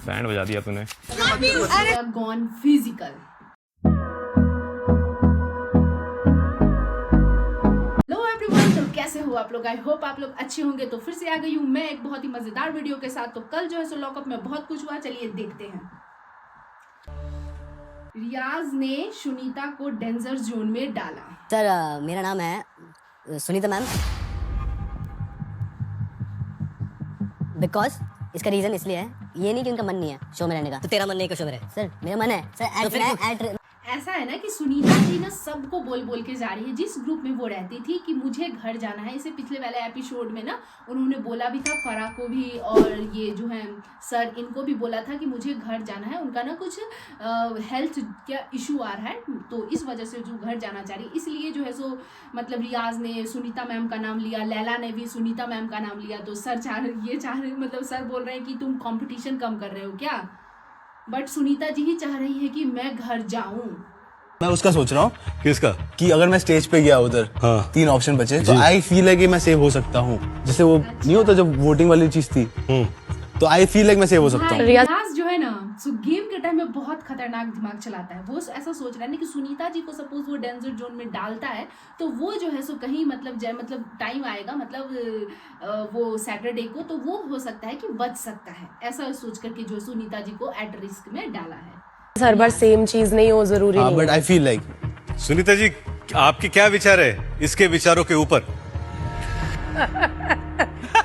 Band बजा दिया तूने। Gone physical. कैसे हो आप लोग? आई होप आप लोग अच्छे होंगे। तो फिर से आ गई हूँ मैं एक बहुत ही मजेदार वीडियो के साथ। तो कल जो है सो लॉकअप में बहुत कुछ हुआ, चलिए देखते हैं। रियाज ने सुनीता को डेंजर जोन में डाला। सर मेरा नाम है सुनीता मैम। बिकॉज इसका रीजन इसलिए है, ये नहीं कि उनका मन नहीं है शो में रहने का। तो तेरा मन नहीं है शो में रहे? सर मेरा मन है सर। ऐसा है ना कि सुनीता जी ना सबको बोल बोल के जा रही है, जिस ग्रुप में वो रहती थी, कि मुझे घर जाना है। इसे पिछले वाले एपिसोड में ना उन्होंने बोला भी था, फराह को भी और ये जो है सर इनको भी बोला था कि मुझे घर जाना है। उनका ना कुछ हेल्थ क्या इशू आ रहा है, तो इस वजह से जो घर जाना चाह रही, इसलिए जो है सो मतलब रियाज ने सुनीता मैम का नाम लिया, लैला ने भी सुनीता मैम का नाम लिया। तो सर मतलब सर बोल रहे हैं कि तुम कॉम्पिटिशन कम कर रहे हो क्या? बट सुनीता जी ही चाह रही है कि मैं घर जाऊं। मैं उसका सोच रहा हूँ किसका? कि अगर मैं स्टेज पे गया उधर, हाँ। 3 ऑप्शन बचे, तो आई फील है कि मैं सेव हो सकता हूँ। जैसे वो नहीं होता जब वोटिंग वाली चीज थी, तो आई फील लाइक मैं सेव हो सकता हूँ। रियाज जो है ना सो गेम के टाइम में बहुत खतरनाक दिमाग चलाता है। वो ऐसा सोच रहा है ना कि सुनीता जी को सपोज वो डेंजर जोन में डालता है, तो वो जो है सो कहीं मतलब टाइम आएगा, मतलब वो सैटरडे को, तो वो हो सकता है कि बच सकता है। ऐसा सोच करके जो सुनीता जी को एट रिस्क में डाला है। हर बार सेम चीज नहीं हो जरूरी नहीं। But I feel like Sunita ji, आपके क्या विचार है इसके विचारों के ऊपर?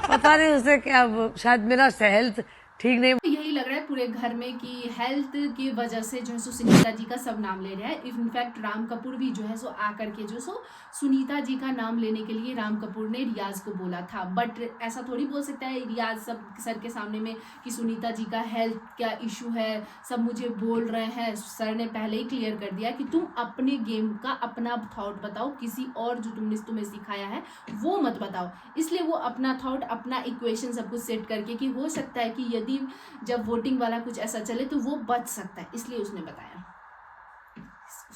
पता नहीं उसे क्या, शायद मेरा हेल्थ ठीक नहीं। यही लग रहा है पूरे घर में कि हेल्थ की वजह से जो है सो सुनीता जी का सब नाम ले रहा है। इनफैक्ट राम कपूर भी जो है सो आकर के जो सो सुनीता जी का नाम लेने के लिए राम कपूर ने रियाज को बोला था। बट ऐसा थोड़ी बोल सकता है रियाज सब सर के सामने में कि सुनीता जी का हेल्थ क्या इशू है, सब मुझे बोल रहे हैं। सर ने पहले ही क्लियर कर दिया कि तुम अपने गेम का अपना थॉट बताओ, किसी और जो तुमने तुम्हें सिखाया है वो मत बताओ। इसलिए वो अपना थॉट, अपना इक्वेशन सब कुछ सेट करके कि हो सकता है कि यदि जब वोटिंग वाला कुछ ऐसा चले तो वो बच सकता है, इसलिए उसने बताया।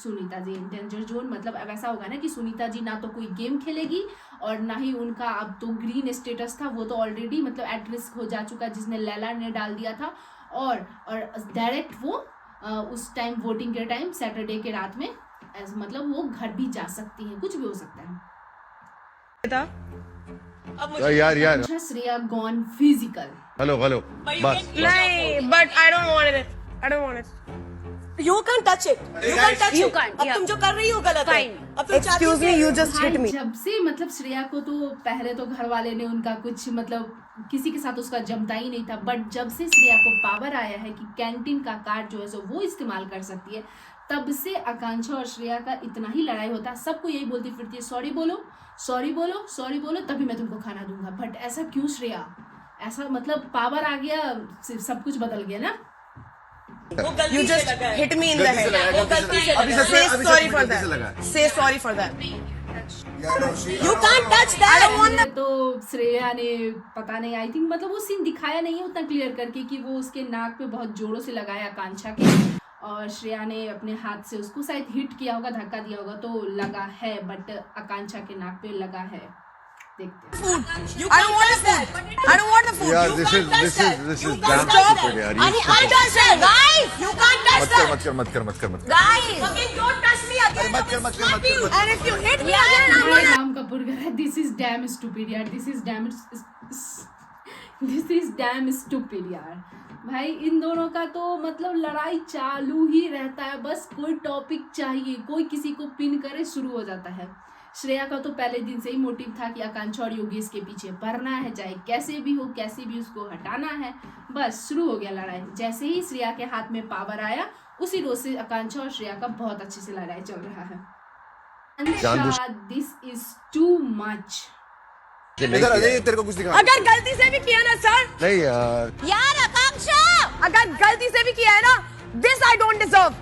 सुनीता जी डेंजर जोन मतलब अब ऐसा होगा ना कि सुनीता जी ना तो कोई गेम खेलेगी और ना ही उनका अब तो ग्रीन स्टेटस था, वो तो ऑलरेडी मतलब एट रिस्क हो जा चुका, जिसने लैला ने डाल दिया था। और डायरेक्ट वो उस टाइम वोटिंग के टाइम सैटरडे के रात में मतलब वो घर भी जा सकती है, कुछ भी हो सकता है। यार अच्छा, श्रेया गॉन फिजिकल। हेलो बस नहीं, but I don't want it. You can't touch it. You can't. अब तुम जो कर रही हो गलत है। अब तुम Excuse me, you just hit me. जब से मतलब श्रेया को तो पहले तो घर वाले ने उनका कुछ मतलब किसी के साथ उसका जमता ही नहीं था, बट जब से श्रेया को पावर आया है कि कैंटीन का कार्ड जो है सो वो इस्तेमाल कर सकती है, तब से आकांक्षा और श्रेया का इतना ही लड़ाई होता है। सबको यही बोलती फिरती है, सॉरी बोलो तभी मैं तुमको खाना दूंगा। बट ऐसा क्यों श्रेया? ऐसा मतलब पावर आ गया, सब कुछ बदल गया ना। You just hit me in the head. वो गलती से लगा। Say sorry for that. Say sorry for that. You can't touch that. I don't want that. तो श्रेया ने पता नहीं, आई थिंक मतलब वो सीन दिखाया नहीं है उतना क्लियर करके कि वो उसके नाक पे बहुत जोरों से लगाया आकांक्षा के, और श्रेया ने अपने हाथ से उसको शायद हिट किया होगा, धक्का दिया होगा तो लगा है, बट आकांक्षा के नाक पे लगा है। देखते हैं। I don't want that. I don't want the food. यार You this can't touch that. is You damn can't touch stupid यार। that. I touch that. Guys, you can't touch that. मत कर। Guys, fucking don't touch me again. मत कर। And if you hit me again, I'm gonna. Ram Kapoor कह रहा है, this is damn stupid यार, this is damn stupid यार। भाई इन दोनों का तो मतलब लड़ाई चालू ही रहता है, बस कोई टॉपिक चाहिए, कोई किसी को पिन करे, शुरू हो जाता है। श्रेया का तो पहले दिन से ही मोटिव था कि आकांक्षा और योगेश के पीछे पड़ना है, चाहे कैसे भी उसको हटाना है। बस शुरू हो गया लड़ाई। जैसे ही श्रेया के हाथ में पावर आया, उसी रोज से आकांक्षा और श्रेया का बहुत अच्छे से लड़ाई चल रहा है। This is too much. तेरे को कुछ दिखा। अगर गलती से भी किया ना सर। नहीं यार आकांक्षा, अगर गलती से भी किया है ना, this I don't deserve.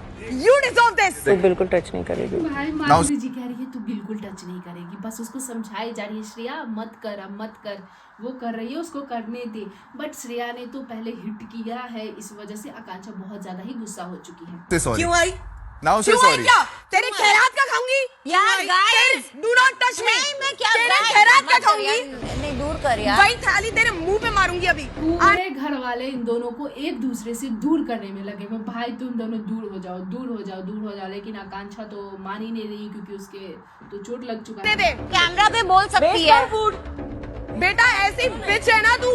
You deserve this. तो बिल्कुल टच नहीं करेगी। भाई माधुरी जी कह रही है तू बिल्कुल टच नहीं करेगी, बस उसको समझाई जा रही है, श्रेया मत कर। वो कर रही है, उसको करने दे। बट श्रेया ने तो पहले हिट किया है, इस वजह से आकांक्षा बहुत ज्यादा ही गुस्सा हो चुकी है। क्यों आई? नाउ से क्यों है सॉरी। क्या? तेरे खैरात का खाऊंगी यार, guys! Do not touch me. मैं क्या तेरे खैरात का खाऊंगी, नहीं दूर कर यार। वही थाली तेरे मुंह पे मारूंगी अभी। पूरे घर वाले इन दोनों को एक दूसरे से दूर करने में लगे हुए, भाई तुम दोनों दूर हो जाओ, दूर हो जाओ, दूर हो जाओ। लेकिन आकांक्षा तो मान ही नहीं रही क्योंकि उसके तो चोट लग चुका दे है। दे कैमरा पे बोल सकती है। फूड बेटा, ऐसी बिच है ना तू,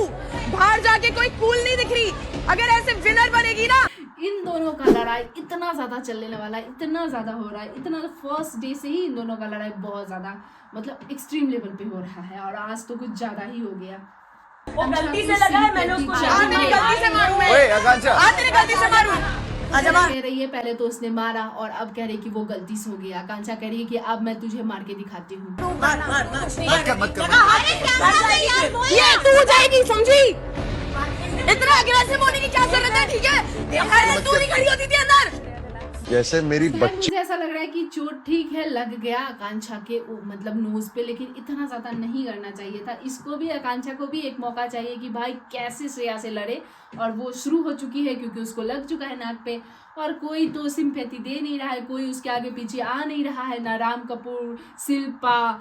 बाहर जाके कोई कूल नहीं दिख रही। अगर ऐसे विनर बनेगी ना। इन दोनों का लड़ाई इतना ज्यादा चलने वाला है, इतना ज्यादा हो रहा है, इतना फर्स्ट डे से ही इन दोनों का लड़ाई बहुत ज्यादा मतलब एक्सट्रीम लेवल पे हो रहा है और आज तो कुछ ज्यादा ही हो गया। वो गलती से लगा है, मैंने उसको तेरी गलती से मारूं मैं। ओए आकांक्षा, तेरी गलती से मारूं। आजा कह रही है पहले तो उसने मारा और अब कह रही कि वो गलती से हो गया। आकांक्षा कह रही है कि अब मैं तुझे मार के दिखाती हूँ। मत कर। ये तू जाएगी, समझी? इतना अग्रेसिव होने की क्या जरूरत है? ठीक है, तू नहीं खड़ी होती थी अंदर। जैसे मेरी यार, बच्ची मुझे ऐसा लग रहा है कि चोट ठीक है लग गया आकांक्षा के मतलब नोज पे, लेकिन इतना ज्यादा नहीं करना चाहिए था। इसको भी, आकांक्षा को भी एक मौका चाहिए कि भाई कैसे श्रेया से लड़े, और वो शुरू हो चुकी है क्योंकि उसको लग चुका है नाक पे और कोई तो सिंपैथी दे नहीं रहा है, कोई उसके आगे पीछे आ नहीं रहा है। ना राम कपूर, शिल्पा,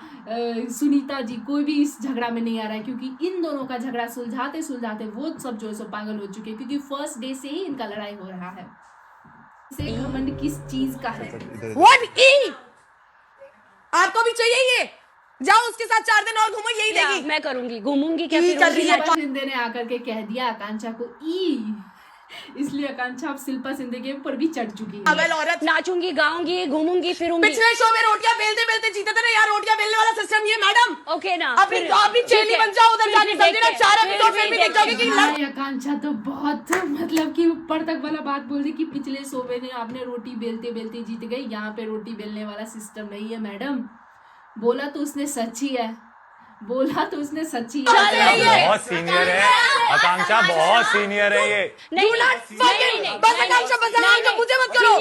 सुनीता जी, कोई भी इस झगड़ा में नहीं आ रहा है क्योंकि इन दोनों का झगड़ा सुलझाते सुलझाते वो सब जो है सो पागल हो चुके हैं क्योंकि फर्स्ट डे से ही इनका लड़ाई हो रहा है। इसे घमंड किस चीज का है? What E? आपको भी चाहिए ये? जाओ उसके साथ 4 दिन और घूमो, यही देगी। मैं करूंगी, घूमूंगी क्या? ई कर रही है। शिल्पा शिंदे ने आकर के कह दिया आकांक्षा को ई, इसलिए आकांक्षा अब शिल्पा शिंदे के ऊपर भी चढ़ चुकी है। अबल औरत, नाचूंगी, गाऊंगी, घूमूंगी, फिरूंगी। पिछले शो में रोटियां बेलते बेलते जीते थे ना यार, रोटियां बेलने वाला सिस्टम ये मैडम। ओके ना, अपनी आप भी चेली बन जाओ, उधर जाके समझे ना, 4 एपिसोड फिर भी देख जाओगे कि भाई आकांक्षा तो बहुत मतलब कि ऊपर तक वाला बात बोल दी कि पिछले शो में आपने रोटी बेलते बेलते जीत गई, यहाँ पे रोटी बेलने वाला सिस्टम नहीं है मैडम। बोला तो उसने सच ही है, बोला तो उसने सच्ची है। बहुत सीनियर है आकांक्षा, बहुत सीनियर है ये। नहीं, बस आकांक्षा, बस आकांक्षा, मुझे मत करो।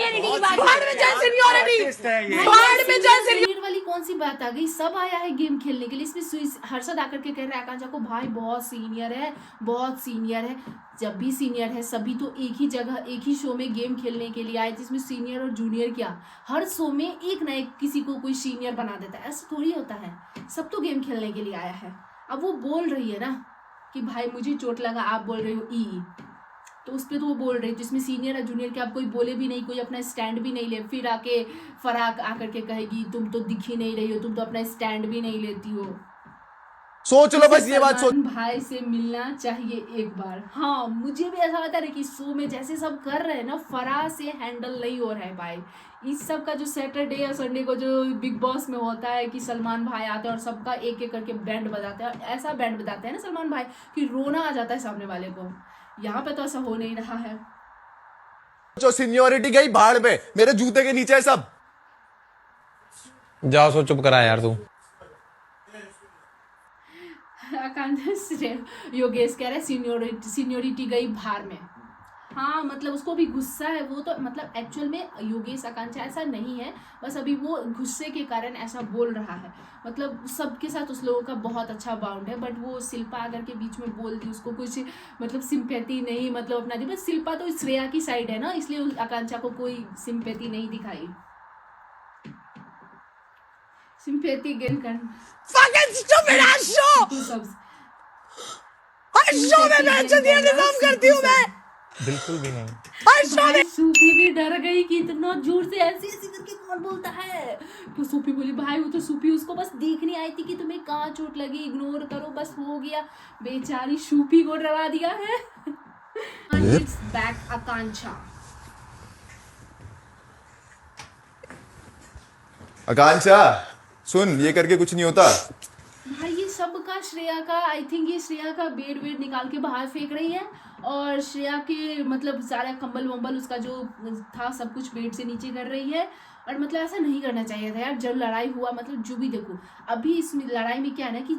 भाड़ में जाए सीनियरिटी, भाड़ में जाए सीनियरिटी। सीनियर वाली कौन सी बात आ गई? सब आया है गेम खेलने के लिए। इसमें हर्षद आकर के कह रहा है आकांक्षा को भाई बहुत सीनियर है, बहुत सीनियर है। जब भी सीनियर है सभी तो एक ही जगह एक ही शो में गेम खेलने के लिए आए थे। इसमें सीनियर और जूनियर क्या, हर शो में एक ना एक किसी को कोई सीनियर बना देता है, ऐसा थोड़ी होता है। सब तो गेम खेलने के लिए आया है। अब वो बोल रही है ना कि भाई मुझे चोट लगा, आप बोल रहे हो ई, तो उस पर तो वो बोल रही है जिसमें सीनियर और जूनियर के आप कोई बोले भी नहीं, कोई अपना स्टैंड भी नहीं ले, फिर आके फराक आकर के कहेगी तुम तो दिख ही नहीं रही हो, तुम तो अपना स्टैंड भी नहीं लेती हो। सोच लो बस ये बात सोच। सलमान भाई से मिलना चाहिए एक बार। हाँ मुझे भी ऐसा लगता है कि शो में जैसे सब कर रहे हैं ना, फराह से हैंडल नहीं हो रहा है भाई। इस सब का जो सैटरडे या संडे को जो बिग बॉस में होता है कि सलमान भाई आते हैं और सबका एक एक करके बैंड बजाते हैं, और ऐसा बैंड बजाते हैं ना सलमान भाई कि रोना आ जाता है सामने वाले को। यहाँ पे तो ऐसा हो नहीं रहा है। जो सीनियोरिटी गई भाड़ में, मेरे जूते के नीचे है सब। जाओ सो चुप करा यार तू। आकांक्षा योगेश कह रहे सीनियोरिटी गई भार में। हाँ मतलब उसको भी गुस्सा है, वो तो मतलब एक्चुअल में योगेश आकांक्षा ऐसा नहीं है, बस अभी वो गुस्से के कारण ऐसा बोल रहा है। मतलब सबके साथ उस लोगों का बहुत अच्छा बाउंड है, बट वो शिल्पा अगर के बीच में बोल दी, उसको कुछ मतलब सिंपैथी नहीं मतलब अपना दी। बस शिल्पा तो श्रेया की साइड है ना, इसलिए आकांक्षा को कोई सिंपैथी नहीं दिखाई। सिंपैथी गेन कर Fucking stupid ass show! हर शो में मैं निजाम करती हूँ मैं। बिल्कुल भी नहीं। हर शो में सूफी भी डर गई कि इतना जोर से ऐसे ऐसे करके कौन बोलता है। तो सूफी बोली भाई वो तो सूफी उसको बस देखने आई थी कि तुम्हें कहाँ चोट लगी, इग्नोर करो बस हो गया। बेचारी सूफी को डरा दिया है। बैक आकांक्षा। आकांक्षा सुन, ये करके कुछ नहीं होता भाई ये सब का श्रेया का, आई थिंक ये श्रेया का बेड वेड निकाल के बाहर फेंक रही है, और श्रेया के मतलब सारा कंबल वंबल उसका जो था सब कुछ बेड से नीचे कर रही है। और मतलब ऐसा नहीं करना चाहिए था यार। जब लड़ाई हुआ मतलब जो भी देखो, अभी इस लड़ाई में क्या है ना कि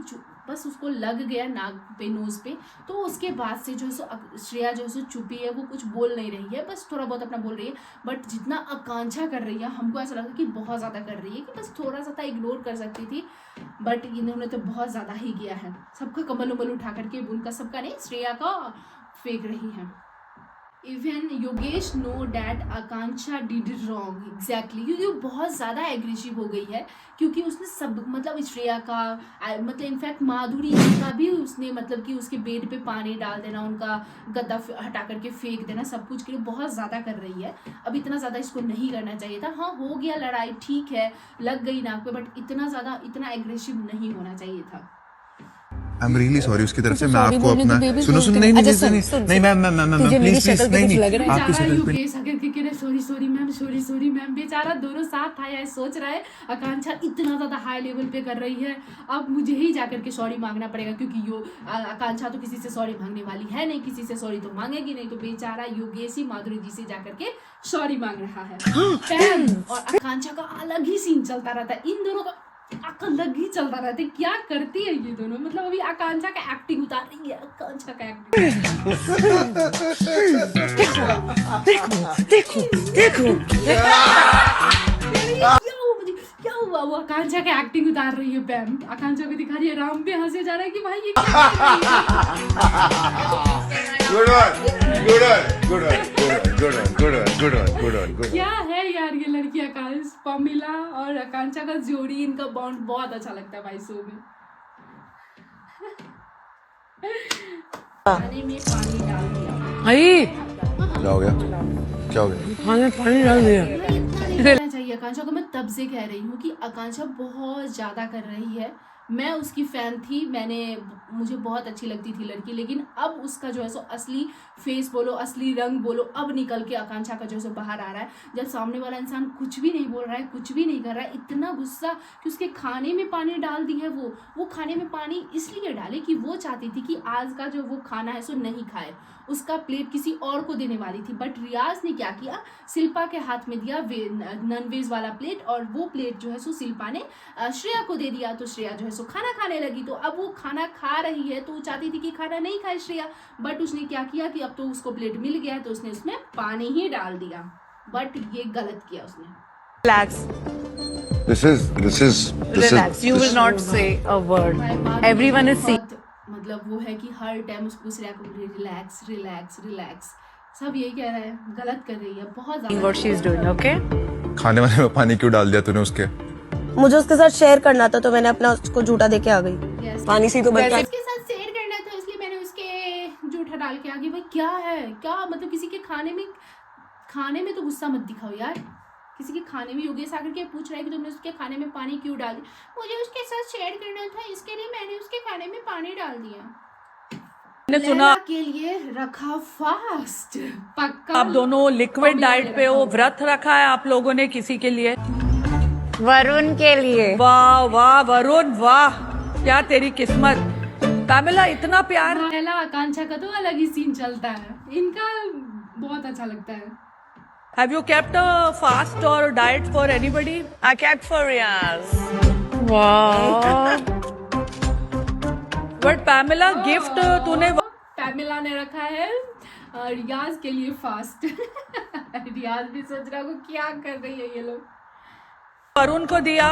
बस उसको लग गया नाक पे, नोज पे, तो उसके बाद से जो है सो श्रेया जो है सो चुपी है, वो कुछ बोल नहीं रही है, बस थोड़ा बहुत अपना बोल रही है। बट जितना आकांक्षा कर रही है हमको ऐसा लगा कि बहुत ज़्यादा कर रही है, कि बस थोड़ा सा था इग्नोर कर सकती थी, बट इन्होंने तो बहुत ज़्यादा ही किया है। सबका कमल उमल उठा करके, उनका सबका नहीं श्रेया का फेंक रही है। Even Yogesh know that Akanksha did wrong exactly, क्योंकि वो बहुत ज़्यादा एग्रेसिव हो गई है, क्योंकि उसने सब मतलब श्रेया का मतलब इनफैक्ट माधुरी जी का भी उसने मतलब कि उसके बेड पे पानी डाल देना, उनका गद्दा हटा करके फेंक देना, सब कुछ के लिए बहुत ज़्यादा कर रही है। अब इतना ज़्यादा इसको नहीं करना चाहिए था। हाँ हो गया लड़ाई, ठीक है, लग गई नाक पे, बट इतना ज़्यादा इतना एग्रेसिव नहीं होना चाहिए था। आई एम रियली सॉरी उसकी तरफ से। मैं आपको अपना सुनो नहीं मैम प्लीज नहीं आपकी शक्ल पे योगेश आकर के कह रहे सॉरी मैम, बेचारा दोनों साथ आया है, सोच रहा है आकांक्षा इतना ज़्यादा हाई लेवल पे कर रही है, अब मुझे ही जाकर के सॉरी मांगना पड़ेगा, क्योंकि आकांक्षा तो किसी से सॉरी मांगने वाली है नहीं, किसी से सॉरी तो मांगेगी नहीं, तो बेचारा योगेश ही माधुरी जी से जाकर के सॉरी मांग रहा है। पैम और आकांक्षा का अलग ही सीन चलता रहता है, इन दोनों का अलग ही चलता रहता है। क्या करती है ये दोनों, मतलब अभी आकांक्षा का एक्टिंग उतार रही है, आकांक्षा का एक्टिंग। देखो क्या हुआ वो आकांक्षा का एक्टिंग उतार रही है पैम, आकांक्षा को दिखा रही है, राम पे हंसे जा रहा है कि भाई ये क्या कर रही है। क्या है यार ये लड़की आकांक्ष, पमिला और आकांक्षा का जोड़ी, इनका बॉन्ड बहुत अच्छा लगता है भाई शो में। पानी में पानी डाल दिया। भाई क्या हो गया खाने पानी डाल दिया। करना चाहिए आकांक्षा को। मैं तब से कह रही हूँ कि आकांक्षा बहुत ज़्यादा कर रही है। मैं उसकी फ़ैन थी, मुझे बहुत अच्छी लगती थी लड़की, लेकिन अब उसका जो है सो असली फेस बोलो, असली रंग बोलो, अब निकल के आकांक्षा का जो है सो बाहर आ रहा है। जब सामने वाला इंसान कुछ भी नहीं बोल रहा है, कुछ भी नहीं कर रहा है, इतना गुस्सा कि उसके खाने में पानी डाल दी है। वो खाने में पानी इसलिए डाले कि वो चाहती थी कि आज का जो वो खाना है सो नहीं खाए, उसका प्लेट किसी और को देने वाली थी। बट रियाज ने क्या किया, शिल्पा के हाथ में दिया नॉन वेज वाला प्लेट, और वो प्लेट जो है सो शिल्पा ने श्रेया को दे दिया। तो श्रेया जो है सो खाना खाने लगी। तो अब वो खाना खा रही है, तो वो चाहती थी कि खाना नहीं खाए श्रेया, बट उसने क्या किया कि अब तो उसको प्लेट मिल गया है तो उसने उसमें पानी ही डाल दिया। बट ये गलत किया उसने। Relax. This is Relax. You will not say a word. Everyone is seeing. मतलब वो है कि हर टाइम उसको श्रेया को रिलैक्स रिलैक्स रिलैक्स, सब यही कह रहा है, गलत कर रही है बहुत ज्यादा। What she is doing, okay? खाने वाने में पानी क्यों डाल दिया तूने उसके? मुझे उसके साथ शेयर करना था तो मैंने अपना उसको झूठा देके आ गई। Yes. पानी से तो बचा। उसके साथ शेयर करना था इसलिए मैंने उसके जूठा डाल के आ गई। भाई क्या है, क्या मतलब किसी के खाने में तो गुस्सा मत दिखाओ यार। किसी के खाने में योगेश आकर के पूछ रहा है कि तुमने उसके खाने में पानी क्यों डाल दिया। मुझे उसके साथ शेयर करना था, इसके लिए मैंने उसके खाने में पानी डाल दिया। सुना के लिए रखा फास्ट, पक्का आप दोनों लिक्विड डाइट पे हो, व्रत रखा है आप लोगों ने किसी के लिए? वरुण के लिए। वाह वाह वरुण, वाह क्या तेरी किस्मत। पैमेला इतना प्यार। पहला आकांक्षा का तो अलग ही सीन चलता है, इनका बहुत अच्छा लगता है। Have you kept a fast or diet for anybody? I kept for Riyaz. Wow. But Pamela, gift तूने पैमेला ने रखा है रियाज के लिए फास्ट। रियाज भी सोच रहा है क्या कर रही है ये लोग। वरुण को दिया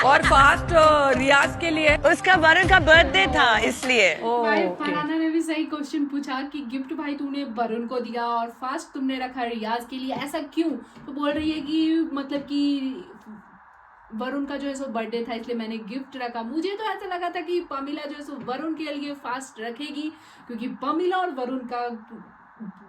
और फास्ट रियाज के लिए। उसका वरुण का बर्थडे था इसलिए। भाई फरहाना ने भी सही क्वेश्चन पूछा कि गिफ्ट भाई तूने वरुण को दिया और फास्ट तुमने रखा रियाज के लिए, ऐसा क्यों? तो बोल रही है कि मतलब कि वरुण का जो है सो बर्थडे था इसलिए मैंने गिफ्ट रखा। मुझे तो ऐसा लगा था कि पमिला जो है सो वरुण के लिए फास्ट रखेगी, क्योंकि पमिला और वरुण का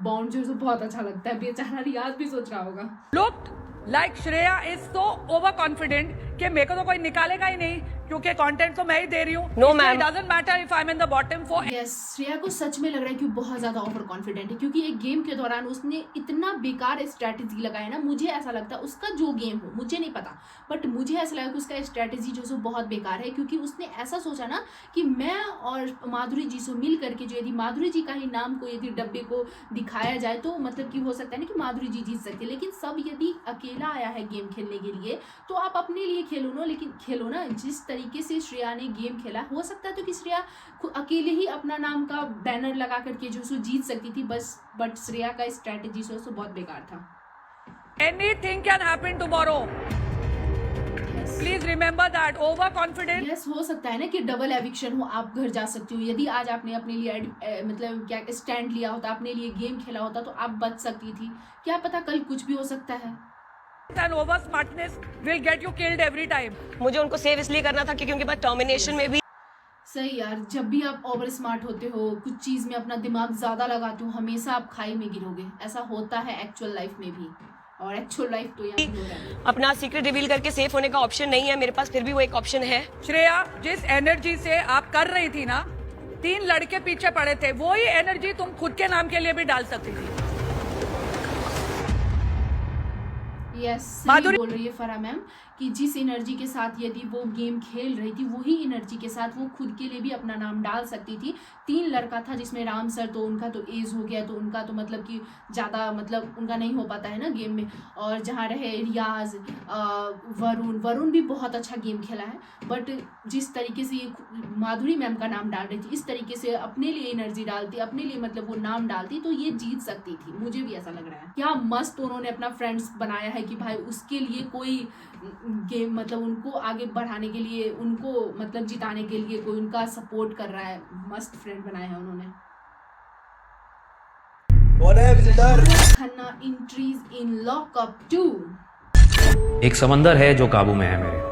बॉन्ड जो है सो बहुत अच्छा लगता है। बेचारा रियाज भी सोच रहा होगा। Looked like Shreya is so overconfident कि मेरे को तो कोई निकालेगा ही नहीं, क्योंकि कंटेंट तो मैं ही दे रही हूँ। No, ma'am. It doesn't matter if I'm in the bottom 4. Yes, Shreya को सच में लग रहा है कि बहुत ज्यादा ओवर कॉन्फिडेंट है, क्योंकि एक गेम के दौरान उसने इतना बेकार स्ट्रैटेजी लगाया ना। मुझे ऐसा लगता है उसका जो गेम हो, मुझे नहीं पता, बट मुझे ऐसा लगा कि उसका स्ट्रैटेजी जो सो बहुत बेकार है, क्योंकि उसने ऐसा सोचा ना कि मैं और माधुरी जी से मिल करके जो यदि माधुरी जी का ही नाम को यदि डब्बे को दिखाया जाए तो मतलब कि हो सकता है ना कि माधुरी जी जीत सकती है। लेकिन सब यदि अकेला आया है गेम खेलने के लिए तो आप अपने लिए खेलो ना, लेकिन खेलो ना जिस तरीके से श्रेया ने गेम खेला। हो सकता है तो कि श्रेया अकेले ही अपना नाम का बैनर लगा करके जो सो जीत सकती थी बस, बट श्रेया का स्ट्रैटेजी सो बहुत बेकार था। Anything can happen tomorrow. Please remember that over confident yes हो सकता है ना कि डबल एविक्शन हो, आप घर जा सकती हो। यदि आज आपने अपने लिए मतलब क्या स्टैंड लिया होता, अपने लिए गेम खेला होता तो आप बच सकती थी। क्या पता कल कुछ भी हो सकता है। And over smartness will get you killed every time. मुझे उनको सेव इसलिए करना था क्योंकि उनके पास टर्मिनेशन में भी सही यार, जब भी आप ओवर स्मार्ट होते हो, कुछ चीज में अपना दिमाग ज्यादा लगाते हो, हमेशा आप खाई में गिरोगे। ऐसा होता है एक्चुअल लाइफ में भी, और एक्चुअल लाइफ तो यहाँ हो रहा है। अपना सीक्रेट रिवील करके सेफ होने का ऑप्शन नहीं है मेरे पास, फिर भी वो एक ऑप्शन है। श्रेया, जिस एनर्जी से आप कर रही थी ना, 3 लड़के पीछे पड़े थे, वो ही एनर्जी तुम खुद के नाम के लिए भी डाल सकती थी। यस माधुरी बोल रही है फरा मैम कि जिस एनर्जी के साथ यदि वो गेम खेल रही थी, वही एनर्जी के साथ वो खुद के लिए भी अपना नाम डाल सकती थी। 3 लड़का था जिसमें राम सर, तो उनका तो एज हो गया, तो उनका तो मतलब कि ज़्यादा मतलब उनका नहीं हो पाता है ना गेम में। और जहाँ रहे रियाज, वरुण भी बहुत अच्छा गेम खेला है, बट जिस तरीके से ये माधुरी मैम का नाम डाल रही थी, इस तरीके से अपने लिए एनर्जी डालती, अपने लिए मतलब वो नाम डालती, तो ये जीत सकती थी। मुझे भी ऐसा लग रहा है। क्या मस्त उन्होंने अपना फ्रेंड्स बनाया है कि भाई उसके लिए कोई गेम मतलब उनको आगे बढ़ाने के लिए, उनको मतलब जिताने के लिए कोई उनका सपोर्ट कर रहा है। मस्त फ्रेंड बनाया है उन्होंने। Khanna entries in lockup 2। एक समंदर है जो काबू में है मेरे,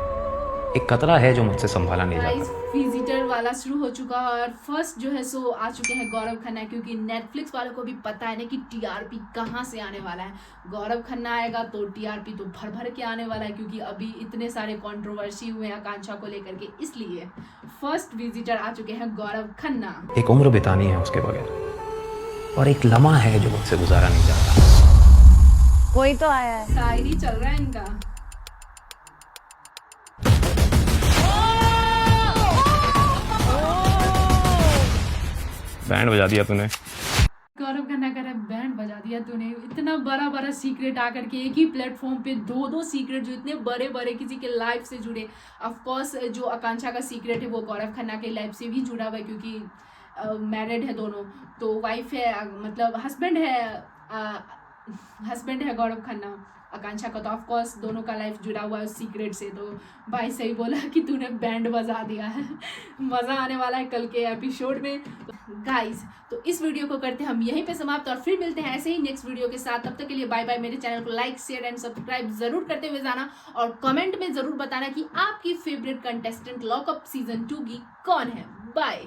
एक कतरा है जो मुझसे संभाला नहीं गाइस जाता। विजिटर वाला शुरू हो चुका है, और फर्स्ट जो है सो आ चुके हैं गौरव खन्ना, क्योंकि नेटफ्लिक्स वालों को भी पता है ना कि टीआरपी कहाँ से आने वाला है। गौरव खन्ना आएगा तो टीआरपी तो भर भर के आने वाला है, क्योंकि अभी इतने सारे कंट्रोवर्सी हुए हैं आकांक्षा को लेकर के। इसलिए फर्स्ट विजिटर आ चुके हैं गौरव खन्ना। एक उम्र बितानी है उसके बगैर, और एक लम्हा है जो मुझसे गुजारा नहीं जाता। कोई तो आया है। शायरी चल रहा है इनका। बैंड बजा दिया तूने। गौरव खन्ना कह रहा है बैंड बजा दिया तूने। इतना बड़ा बड़ा सीक्रेट आकर के एक ही प्लेटफॉर्म पे 2 सीक्रेट जो इतने बड़े बड़े किसी के लाइफ से जुड़े। ऑफ कोर्स जो आकांक्षा का सीक्रेट है वो गौरव खन्ना के लाइफ से भी जुड़ा हुआ है, क्योंकि मैरिड है दोनों, तो वाइफ है मतलब हस्बैंड है गौरव खन्ना। आकांक्षा का तो ऑफ कोर्स दोनों का लाइफ जुड़ा हुआ है उस सीक्रेट से। तो भाई सही बोला कि तूने बैंड बजा दिया है। मज़ा आने वाला है कल के एपिसोड में। गाइस तो इस वीडियो को करते हैं हम यहीं पे समाप्त, और फिर मिलते हैं ऐसे ही नेक्स्ट वीडियो के साथ। तब तक के लिए बाय बाय। मेरे चैनल को लाइक, शेयर एंड सब्सक्राइब जरूर करते हुए जाना, और कमेंट में जरूर बताना कि आपकी फेवरेट कंटेस्टेंट लॉकअप सीजन 2 की कौन है। बाय।